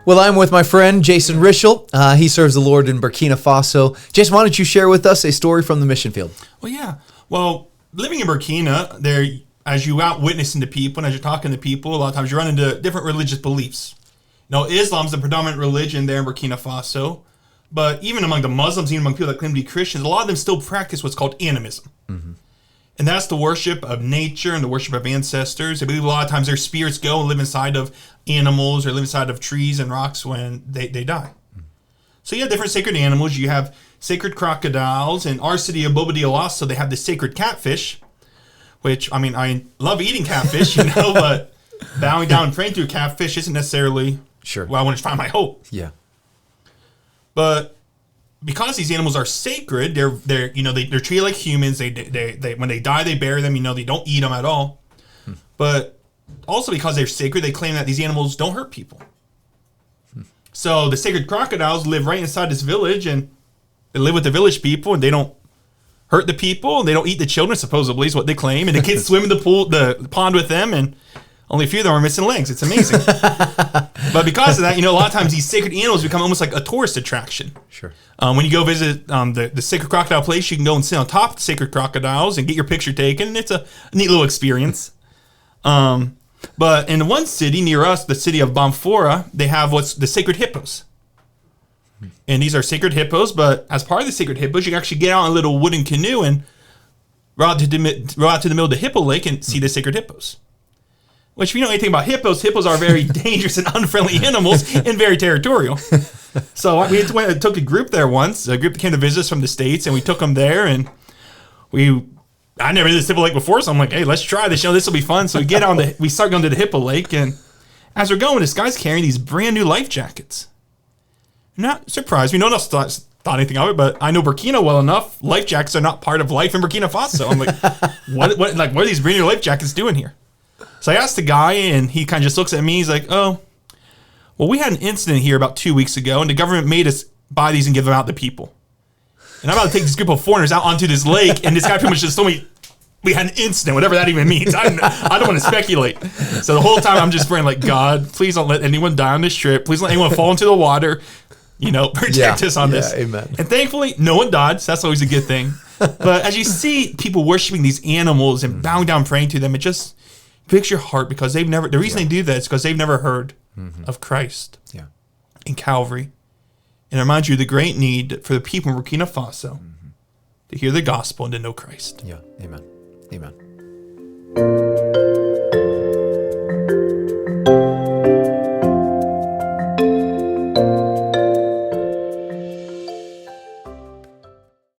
Well, I'm with my friend Jason Rishel. He serves the Lord in Burkina Faso. Jason, why don't you share with us a story from the mission field? Well, yeah. Well, living in Burkina, there, as you out witnessing to people and as you're talking to people, a lot of times you run into different religious beliefs. Islam's the predominant religion there in Burkina Faso, but even among the Muslims, even among people that claim to be Christians, a lot of them still practice what's called animism. Mm-hmm. And that's the worship of nature and the worship of ancestors. They believe a lot of times their spirits go and live inside of animals or live inside of trees and rocks when they die. Mm-hmm. So you have different sacred animals. You have sacred crocodiles. In our city of Bobadilla, they have the sacred catfish, which, I love eating catfish, but bowing down and praying to a catfish isn't necessarily where I want to find my hope. Yeah. But because these animals are sacred, they're treated like humans. They when they die, they bury them. They don't eat them at all. But also because they're sacred, they claim that these animals don't hurt people. So the sacred crocodiles live right inside this village, and they live with the village people, and they don't hurt the people, and they don't eat the children. Supposedly, is what they claim. And the kids swim in the pond with them, and only a few of them are missing legs. It's amazing. But because of that, a lot of times these sacred animals become almost like a tourist attraction. Sure. When you go visit the sacred crocodile place, you can go and sit on top of the sacred crocodiles and get your picture taken. And it's a neat little experience. But in one city near us, the city of Bamfora, they have what's the sacred hippos. And these are sacred hippos, but as part of the sacred hippos, you can actually get out in a little wooden canoe and row out to the middle of the hippo lake and see the sacred hippos. Which, if you know anything about hippos are very dangerous and unfriendly animals and very territorial. So we took a group there once, a group that came to visit us from the States, and we took them there, and I never did this hippo lake before, so I'm like, hey, let's try this. This will be fun. So we start going to the hippo lake, and as we're going, this guy's carrying these brand new life jackets. I'm not surprised. We don't thought anything of it, but I know Burkina well enough. Life jackets are not part of life in Burkina Faso. I'm like, what are these brand new life jackets doing here? So I asked the guy, and he kind of just looks at me. He's like, oh, well, we had an incident here about 2 weeks ago, and the government made us buy these and give them out to people. And I'm about to take this group of foreigners out onto this lake, and this guy pretty much just told me we had an incident, whatever that even means. I don't want to speculate. So the whole time I'm just praying, like, God, please don't let anyone die on this trip. Please don't let anyone fall into the water. Protect us on this. Amen. And thankfully, no one died, so that's always a good thing. But as you see people worshiping these animals and bowing down praying to them, it just breaks your heart because the reason they do that is because they've never heard of Christ in Calvary. And it reminds you of the great need for the people in Burkina Faso to hear the gospel and to know Christ. Yeah. Amen. Amen.